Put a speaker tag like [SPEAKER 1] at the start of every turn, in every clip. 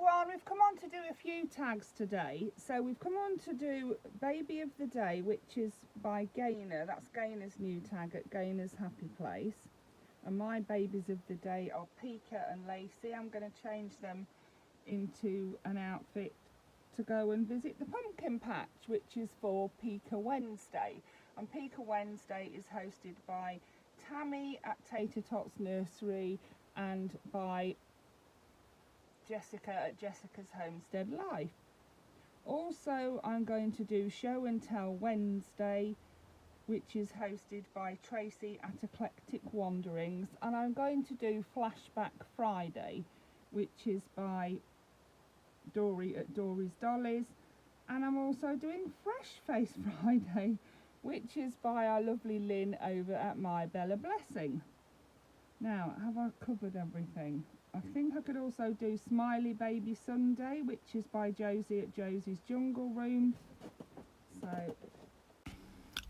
[SPEAKER 1] everyone, we've come on to do a few tags today. So we've come on to do Baby of the Day, which is by Gaynor. That's Gaynor's new tag at Gaynor's Happy Place. And my babies of the day are Peeka and Lacey. I'm going to change them into an outfit to go and visit the pumpkin patch, which is for Peeka Wednesday. And Peeka Wednesday is hosted by Tammy at Tater Tots Nursery and by Jessica at Jessica's Homestead Life. Also, I'm going to do Show and Tell Wednesday, which is hosted by Tracy at Eclectic Wanderings, and I'm going to do Flashback Friday, which is by Dory at Dory's Dollies, and I'm also doing Fresh Face Friday, which is by our lovely Lynn over at mybellablessing. Now, have I covered everything? I think I could also do Smiley Baby Sunday, which is by Josie at Josie's Jungle Room. So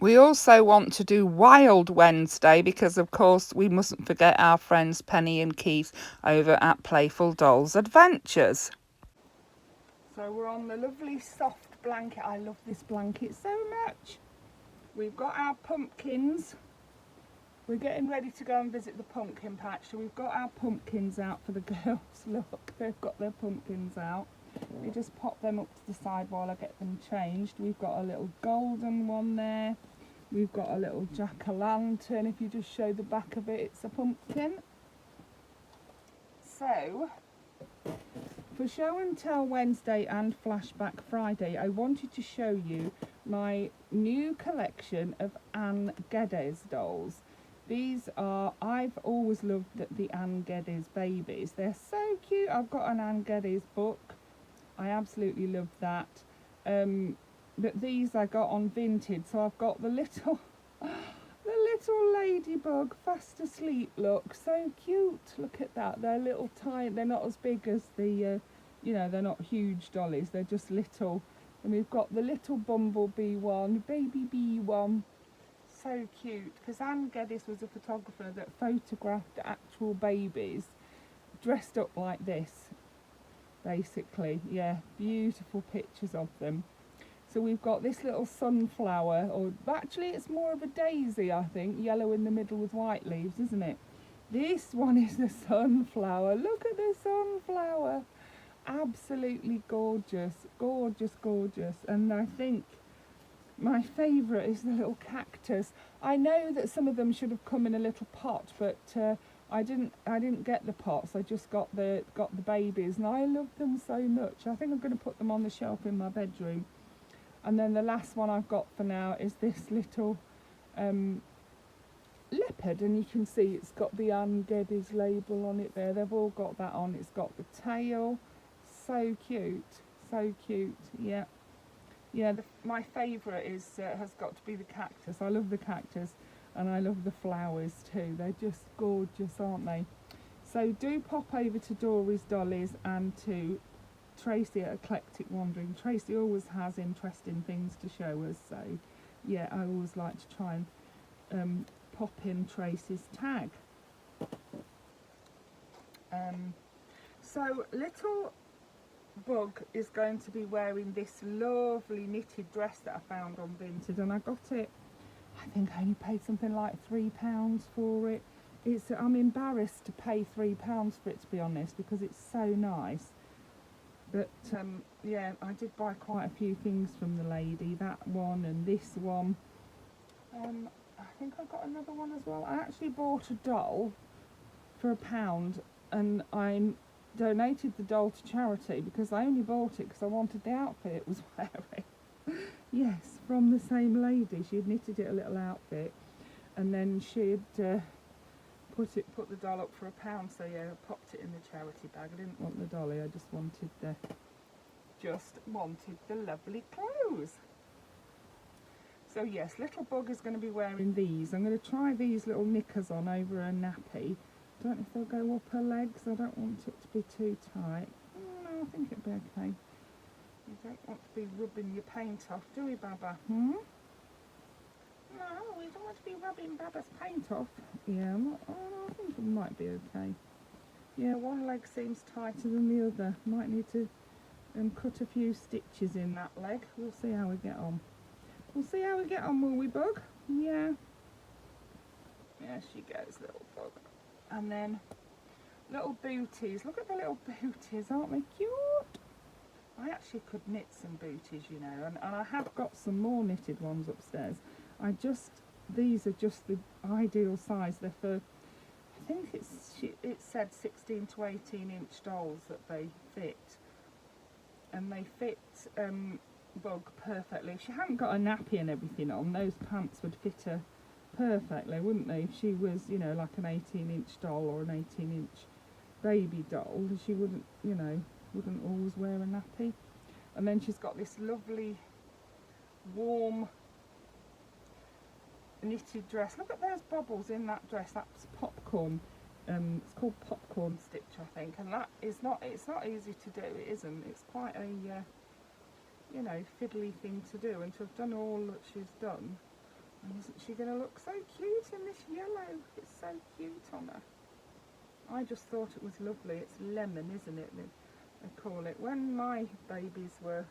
[SPEAKER 1] we also want to do Wild Wednesday because, of course, we mustn't forget our friends Penny and Keith over at Playful Dolls Adventures. So we're on the lovely soft blanket. I love this blanket so much. We've got our pumpkins. We're getting ready to go and visit the pumpkin patch. So we've got our pumpkins out for the girls. Look, they've got their pumpkins out. We just pop them up to the side while I get them changed. We've got a little golden one there. We've got a little jack-o'-lantern. If you just show the back of it, it's a pumpkin. So, for Show and Tell Wednesday and Flashback Friday, I wanted to show you my new collection of Anne Geddes dolls. These are, I've always loved the Anne Geddes babies. They're so cute. I've got an Anne Geddes book. I absolutely love that. But these I got on Vinted. So I've got the little ladybug fast asleep look. So cute. Look at that. They're little tiny. They're not as big as the, you know, they're not huge dollies. They're just little. And we've got the little bumblebee one, baby bee one. So cute, because Anne Geddes was a photographer that photographed actual babies dressed up like this, basically. Yeah, beautiful pictures of them. So we've got this little sunflower, or actually it's more of a daisy, I think, yellow in the middle with white leaves, isn't it? This one is the sunflower. Look at the sunflower. Absolutely gorgeous, gorgeous, gorgeous. And I think my favourite is the little cactus. I know that some of them should have come in a little pot, but I didn't get the pots. I just got the babies, and I love them so much. I think I'm going to put them on the shelf in my bedroom. And then the last one I've got for now is this little leopard, and you can see it's got the Anne Geddes label on it there. They've all got that on. It's got the tail. So cute, so cute. Yeah. Yeah, my favourite is has got to be the cactus. I love the cactus, and I love the flowers too. They're just gorgeous, aren't they? So do pop over to Dory's Dollies and to Tracy at Eclectic Wandering. Tracy always has interesting things to show us, so yeah, I always like to try and pop in Tracy's tag. So little Bug is going to be wearing this lovely knitted dress that I found on Vinted, and I got it, I think I only paid something like £3 for it. I'm embarrassed to pay £3 for it, to be honest, because it's so nice. But yeah, I did buy quite a few things from the lady, that one and this one. I think I got another one as well. I actually bought a doll for £1, and I'm donated the doll to charity because I only bought it because I wanted the outfit it was wearing. Yes, from the same lady. She had knitted it a little outfit, and then she'd put the doll up for £1. So yeah, I popped it in the charity bag. I didn't want the dolly. I just wanted the lovely clothes. So yes, little Bug is going to be wearing these. I'm going to try these little knickers on over a nappy. Don't know if they'll go up her legs. I don't want it to be too tight. No, I think it'll be okay. You don't want to be rubbing your paint off, do we, Baba? No, we don't want to be rubbing Baba's paint off. Yeah, I think it might be okay. Yeah, one leg seems tighter than the other. Might need to cut a few stitches in that leg. We'll see how we get on. We'll see how we get on, will we, Bug? Yeah. There she goes, little Bug. And then little booties. Look at the little booties, aren't they cute? I actually could knit some booties, you know, and I have got some more knitted ones upstairs. These are just the ideal size. They're for, I think it said 16 to 18 inch dolls that they fit. And they fit Bug perfectly. If she hadn't got a nappy and everything on, those pants would fit her perfectly, wouldn't they? If she was, you know, like an 18 inch doll or an 18 inch baby doll, she wouldn't, you know, wouldn't always wear a nappy. And then she's got this lovely warm knitted dress. Look at those bubbles in that dress. That's popcorn. It's called popcorn stitch, I think, and that is not, it's not easy to do. It isn't. It's quite a you know, fiddly thing to do, and to have done all that she's done. And isn't she going to look so cute in this yellow? It's so cute on her. I just thought it was lovely. It's lemon, isn't it? They call it. When my babies were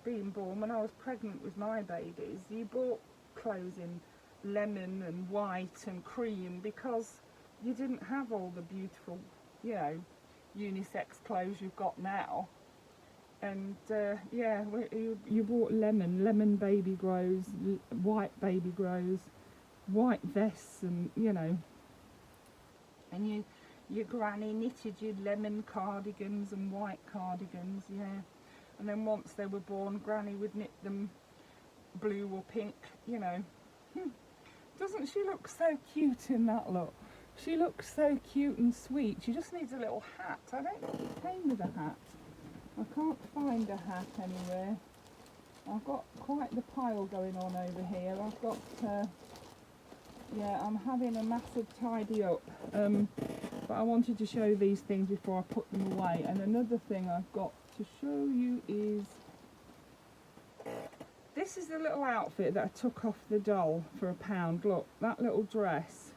[SPEAKER 1] being born, when I was pregnant with my babies, you bought clothes in lemon and white and cream because you didn't have all the beautiful, you know, unisex clothes you've got now. And yeah, you bought lemon baby grows, white baby grows, white vests, and you know, and your granny knitted you lemon cardigans and white cardigans, yeah. And then once they were born, Granny would knit them blue or pink, you know. Doesn't she look so cute in that look? She looks so cute and sweet. She just needs a little hat. I don't think it came with a hat. I can't find a hat anywhere. I've got quite the pile going on over here. I've got, yeah, I'm having a massive tidy up. But I wanted to show these things before I put them away. And another thing I've got to show you is, this is the little outfit that I took off the doll for £1. Look, that little dress.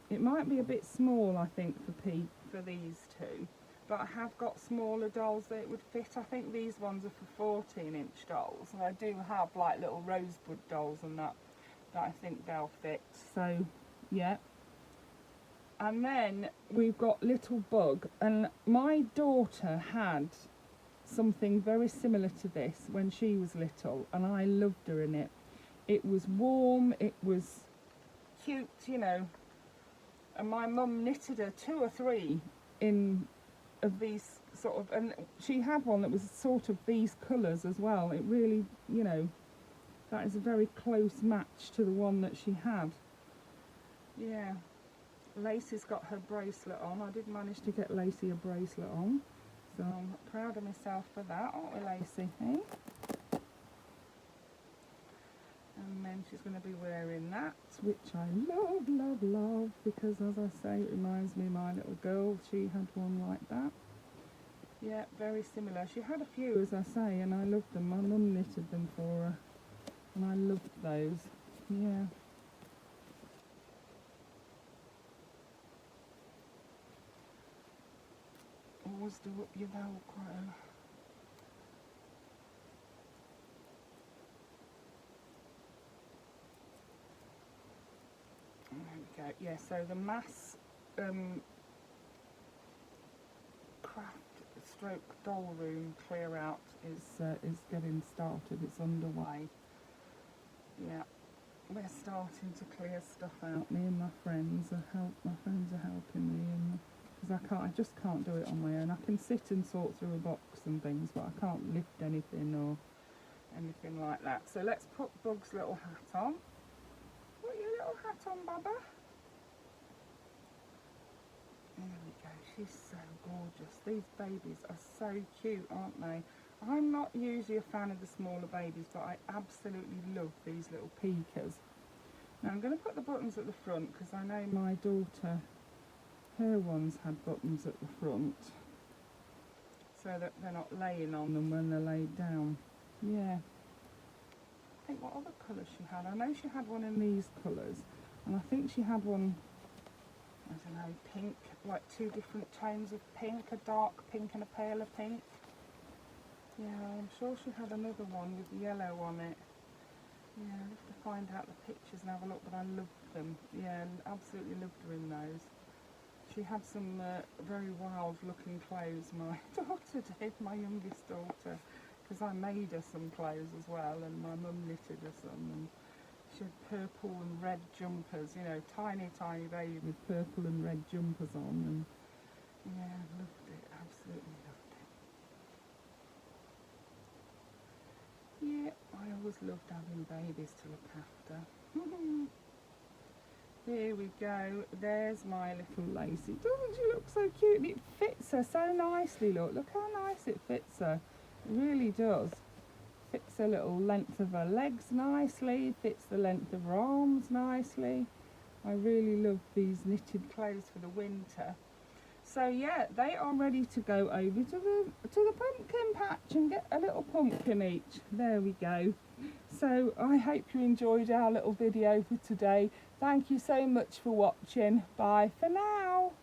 [SPEAKER 1] It might be a bit small, I think, for these two. But I have got smaller dolls that it would fit. I think these ones are for 14-inch dolls. And I do have like little rosebud dolls and that I think they'll fit. So, yeah. And then we've got Little Bug. And my daughter had something very similar to this when she was little. And I loved her in it. It was warm. It was cute, you know. And my mum knitted her 2 or 3 of these sort of, and she had one that was sort of these colours as well. It really, you know, that is a very close match to the one that she had. Yeah, Lacey's got her bracelet on. I did manage to get Lacey a bracelet on, so I'm proud of myself for that, aren't we, Lacey? Hey? And then she's going to be wearing that, which I love, because as I say, it reminds me of my little girl. She had one like that. Yeah, very similar. She had a few, as I say, and I loved them. My mum knitted them for her, and I loved those. Yeah. Always do up your Velcro. There we go. Yeah, so the mass craft stroke doll room clear out is getting started. It's underway. Yeah, we're starting to clear stuff out. Me and my friends are helping me, and because I just can't do it on my own. I can sit and sort through a box and things, but I can't lift anything or anything like that. So let's put Bug's little hat on. Put your little hat on, Baba. There we go. She's so gorgeous. These babies are so cute, aren't they? I'm not usually a fan of the smaller babies, but I absolutely love these little Peekas. Now I'm going to put the buttons at the front because I know my daughter, her ones had buttons at the front, so that they're not laying on them when they're laid down. Yeah. I think what other colours she had. I know she had one in these colours, and I think she had one I don't know, pink, like 2 different tones of pink, a dark pink and a paler pink. Yeah, I'm sure she had another one with yellow on it. Yeah, I'll have to find out the pictures and have a look, but I loved them. Yeah, absolutely loved her in those. She had some very wild looking clothes, my daughter did, my youngest daughter, because I made her some clothes as well, and my mum knitted her some, and she had purple and red jumpers, you know, tiny baby with purple and red jumpers on, and yeah, loved it, absolutely loved it. Yeah, I always loved having babies to look after. Here we go, there's my little Lacey. Doesn't she look so cute? And it fits her so nicely, look how nice it fits her. It really does. Fits the little length of her legs nicely, fits the length of her arms nicely. I really love these knitted clothes for the winter. So yeah, they are ready to go over to the pumpkin patch and get a little pumpkin each. There we go. So I hope you enjoyed our little video for today. Thank you so much for watching. Bye for now.